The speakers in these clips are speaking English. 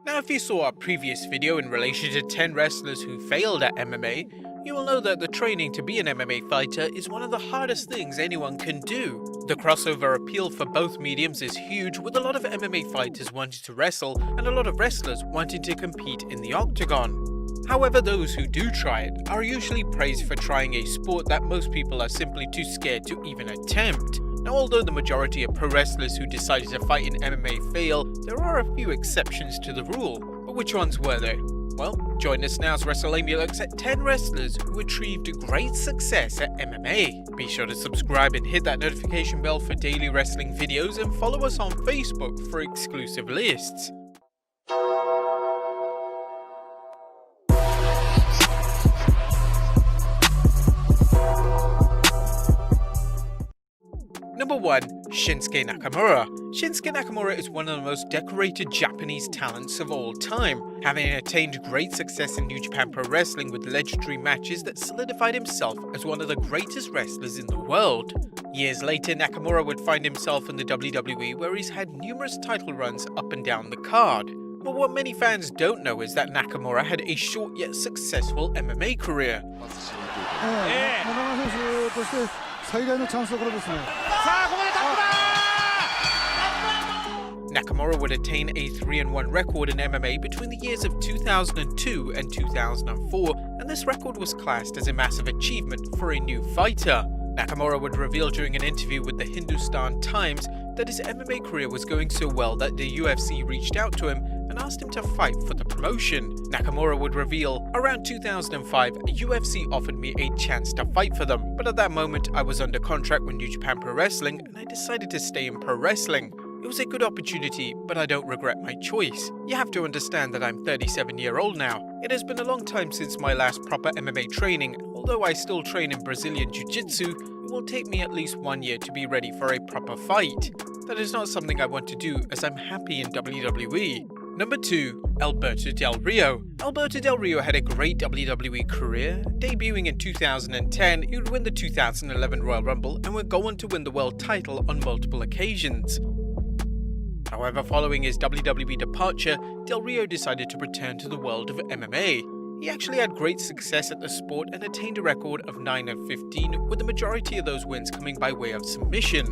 Now, if you saw our previous video in relation to 10 wrestlers who failed at MMA, you will know that the training to be an MMA fighter is one of the hardest things anyone can do. The crossover appeal for both mediums is huge, with a lot of MMA fighters wanting to wrestle and a lot of wrestlers wanting to compete in the octagon. However, those who do try it are usually praised for trying a sport that most people are simply too scared to even attempt. Now, although the majority of pro wrestlers who decided to fight in MMA fail, there are a few exceptions to the rule. But which ones were they? Well, join us now as Wrestlelamia looks at 10 wrestlers who achieved great success at MMA. Be sure to subscribe and hit that notification bell for daily wrestling videos, and follow us on Facebook for exclusive lists. Number 1. Shinsuke Nakamura. Shinsuke Nakamura is one of the most decorated Japanese talents of all time, having attained great success in New Japan Pro Wrestling with legendary matches that solidified himself as one of the greatest wrestlers in the world. Years later, Nakamura would find himself in the WWE, where he's had numerous title runs up and down the card. But what many fans don't know is that Nakamura had a short yet successful MMA career. Nakamura would attain a 3-1 record in MMA between the years of 2002 and 2004, and this record was classed as a massive achievement for a new fighter. Nakamura would reveal during an interview with the Hindustan Times that his MMA career was going so well that the UFC reached out to him and asked him to fight for the promotion. Nakamura would reveal, "Around 2005, UFC offered me a chance to fight for them, but at that moment I was under contract with New Japan Pro Wrestling and I decided to stay in pro wrestling. It was a good opportunity, but I don't regret my choice. You have to understand that I'm 37-year-old now. It has been a long time since my last proper MMA training. Although I still train in Brazilian Jiu-Jitsu, it will take me at least 1 year to be ready for a proper fight. That is not something I want to do, as I'm happy in WWE." Number 2. Alberto Del Rio. Alberto Del Rio had a great WWE career. Debuting in 2010, he would win the 2011 Royal Rumble and would go on to win the world title on multiple occasions. However, following his WWE departure, Del Rio decided to return to the world of MMA. He actually had great success at the sport and attained a record of 9-15, with the majority of those wins coming by way of submission.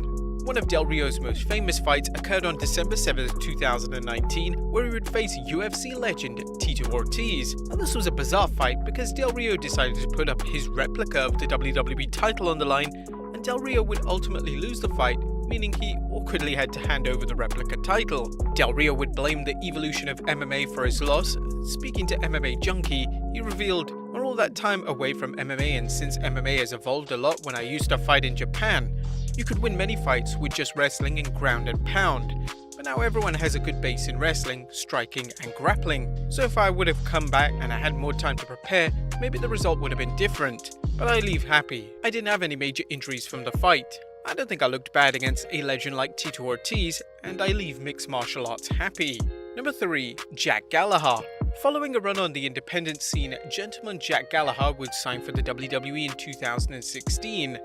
One of Del Rio's most famous fights occurred on December 7, 2019, where he would face UFC legend Tito Ortiz. And this was a bizarre fight because Del Rio decided to put up his replica of the WWE title on the line, and Del Rio would ultimately lose the fight, meaning he awkwardly had to hand over the replica title. Del Rio would blame the evolution of MMA for his loss. Speaking to MMA Junkie, he revealed, "We're all that time away from MMA, and since MMA has evolved a lot when I used to fight in Japan, you could win many fights with just wrestling and ground and pound. But now everyone has a good base in wrestling, striking and grappling. So if I would have come back and I had more time to prepare, maybe the result would have been different. But I leave happy. I didn't have any major injuries from the fight. I don't think I looked bad against a legend like Tito Ortiz, and I leave mixed martial arts happy." Number 3. Jack Gallagher. Following a run on the independent scene, gentleman Jack Gallagher would sign for the WWE in 2016.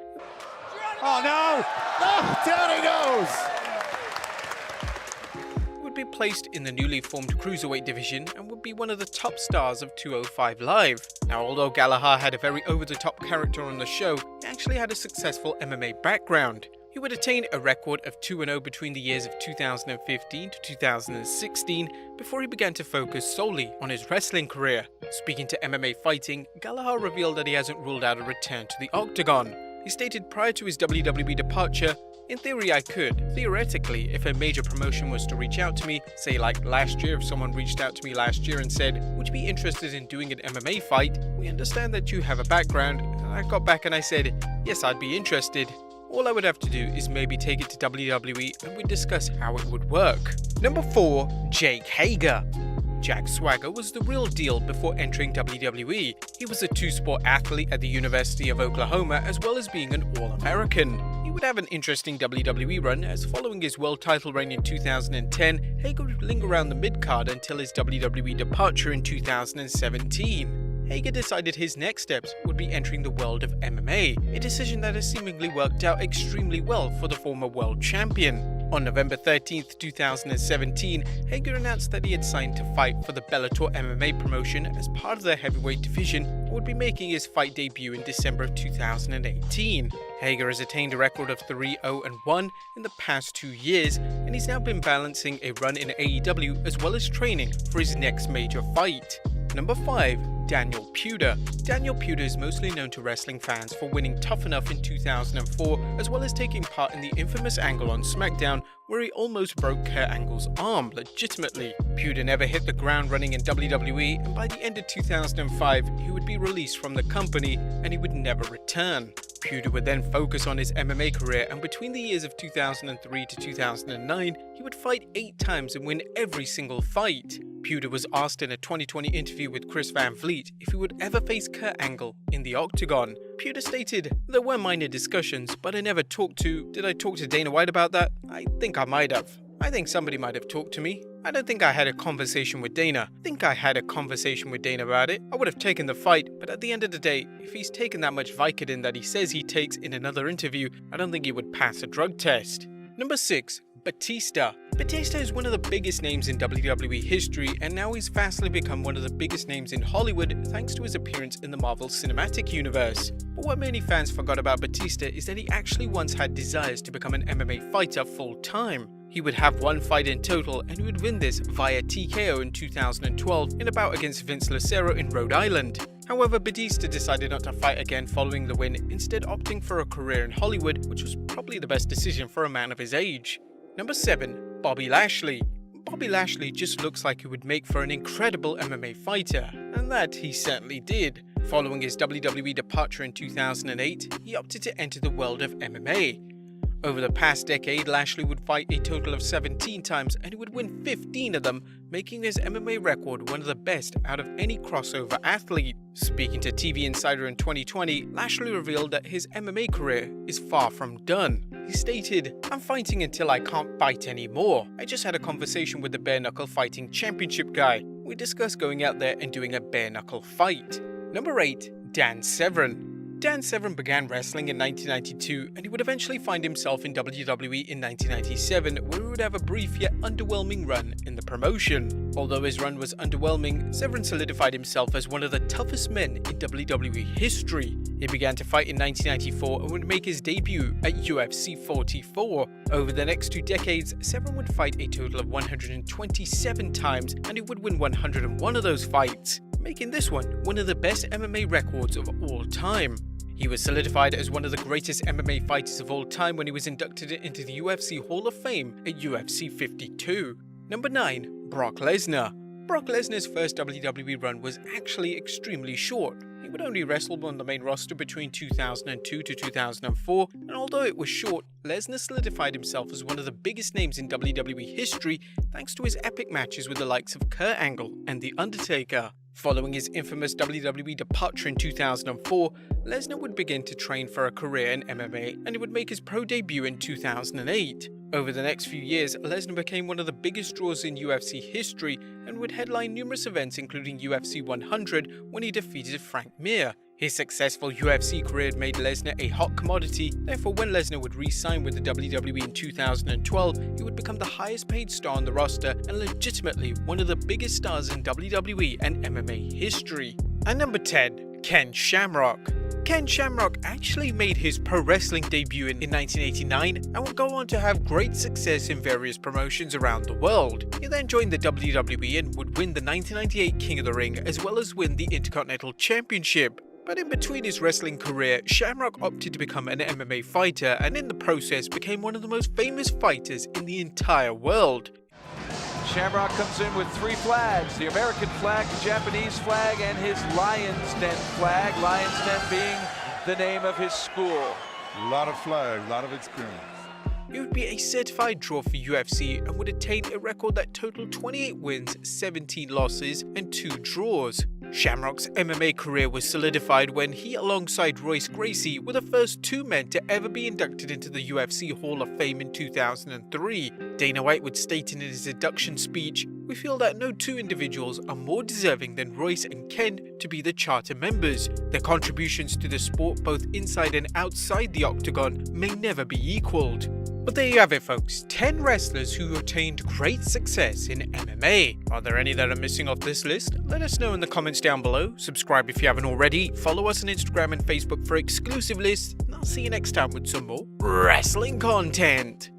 Oh no! Oh, down he goes! He would be placed in the newly formed Cruiserweight division and would be one of the top stars of 205 Live. Now, although Gallagher had a very over-the-top character on the show, he actually had a successful MMA background. He would attain a record of 2-0 between the years of 2015 to 2016 before he began to focus solely on his wrestling career. Speaking to MMA Fighting, Gallagher revealed that he hasn't ruled out a return to the octagon. He stated prior to his WWE departure, "In theory I could. Theoretically, if a major promotion was to reach out to me, say like last year, if someone reached out to me last year and said, 'Would you be interested in doing an MMA fight? We understand that you have a background.' And I got back and I said, 'Yes, I'd be interested.' All I would have to do is maybe take it to WWE and we'd discuss how it would work." Number 4. Jake Hager. Jack Swagger was the real deal before entering WWE. He was a two-sport athlete at the University of Oklahoma, as well as being an All-American. He would have an interesting WWE run, as following his world title reign in 2010, Hager would linger around the mid-card until his WWE departure in 2017. Hager decided his next steps would be entering the world of MMA, a decision that has seemingly worked out extremely well for the former world champion. On November 13, 2017, Hager announced that he had signed to fight for the Bellator MMA promotion as part of their heavyweight division and would be making his fight debut in December of 2018. Hager has attained a record of 3-0-1 in the past 2 years, and he's now been balancing a run in AEW as well as training for his next major fight. Number 5. Daniel Puder. Daniel Puder is mostly known to wrestling fans for winning Tough Enough in 2004, as well as taking part in the infamous angle on SmackDown where he almost broke Kurt Angle's arm legitimately. Puder never hit the ground running in WWE, and by the end of 2005 he would be released from the company and he would never return. Puder would then focus on his MMA career, and between the years of 2003 to 2009 he would fight 8 times and win every single fight. Puder was asked in a 2020 interview with Chris Van Vliet if he would ever face Kurt Angle in the octagon. Puder stated, "There were minor discussions, but I never talked to... Did I talk to Dana White about that? I think I might have. I think somebody might have talked to me. I don't think I had a conversation with Dana. I think I had a conversation with Dana about it. I would have taken the fight, but at the end of the day, if he's taken that much Vicodin that he says he takes in another interview, I don't think he would pass a drug test." Number 6. Batista. Batista is one of the biggest names in WWE history, and now he's fastly become one of the biggest names in Hollywood thanks to his appearance in the Marvel Cinematic Universe. But what many fans forgot about Batista is that he actually once had desires to become an MMA fighter full-time. He would have 1 fight in total, and he would win this via TKO in 2012 in a bout against Vince Lucero in Rhode Island. However, Batista decided not to fight again following the win, instead opting for a career in Hollywood, which was probably the best decision for a man of his age. Number 7. Bobby Lashley. Bobby Lashley just looks like he would make for an incredible MMA fighter, and that he certainly did. Following his WWE departure in 2008, he opted to enter the world of MMA. Over the past decade, Lashley would fight a total of 17 times and he would win 15 of them, making his MMA record one of the best out of any crossover athlete. Speaking to TV Insider in 2020, Lashley revealed that his MMA career is far from done. He stated, "I'm fighting until I can't fight anymore. I just had a conversation with the bare knuckle fighting championship guy. We discussed going out there and doing a bare knuckle fight." Number 8. Dan Severn. Dan Severn began wrestling in 1992, and he would eventually find himself in WWE in 1997, where he would have a brief yet underwhelming run in the promotion. Although his run was underwhelming, Severn solidified himself as one of the toughest men in WWE history. He began to fight in 1994 and would make his debut at UFC 44. Over the next 2 decades, Severn would fight a total of 127 times, and he would win 101 of those fights, making this one of the best MMA records of all time. He was solidified as one of the greatest MMA fighters of all time when he was inducted into the UFC Hall of Fame at UFC 52. Number 9. Brock Lesnar. Brock Lesnar's first WWE run was actually extremely short. He would only wrestle on the main roster between 2002 to 2004, and although it was short, Lesnar solidified himself as one of the biggest names in WWE history thanks to his epic matches with the likes of Kurt Angle and The Undertaker. Following his infamous WWE departure in 2004, Lesnar would begin to train for a career in MMA, and he would make his pro debut in 2008. Over the next few years, Lesnar became one of the biggest draws in UFC history and would headline numerous events including UFC 100 when he defeated Frank Mir. His successful UFC career made Lesnar a hot commodity, therefore when Lesnar would re-sign with the WWE in 2012, he would become the highest paid star on the roster and legitimately one of the biggest stars in WWE and MMA history. And number 10. Ken Shamrock. Ken Shamrock actually made his pro wrestling debut in 1989 and would go on to have great success in various promotions around the world. He then joined the WWE and would win the 1998 King of the Ring as well as win the Intercontinental Championship. But in between his wrestling career, Shamrock opted to become an MMA fighter and in the process became one of the most famous fighters in the entire world. Shamrock comes in with 3 flags, the American flag, the Japanese flag, and his Lion's Den flag, Lion's Den being the name of his school. A lot of flags, a lot of experience. He would be a certified draw for UFC and would attain a record that totaled 28 wins, 17 losses, and 2 draws. Shamrock's MMA career was solidified when he, alongside Royce Gracie, were the first 2 men to ever be inducted into the UFC Hall of Fame in 2003. Dana White would state in his induction speech, "We feel that no 2 individuals are more deserving than Royce and Ken to be the charter members. Their contributions to the sport both inside and outside the octagon may never be equaled." But there you have it folks, 10 wrestlers who attained great success in MMA. Are there any that are missing off this list? Let us know in the comments down below, subscribe if you haven't already, follow us on Instagram and Facebook for exclusive lists, and I'll see you next time with some more wrestling content.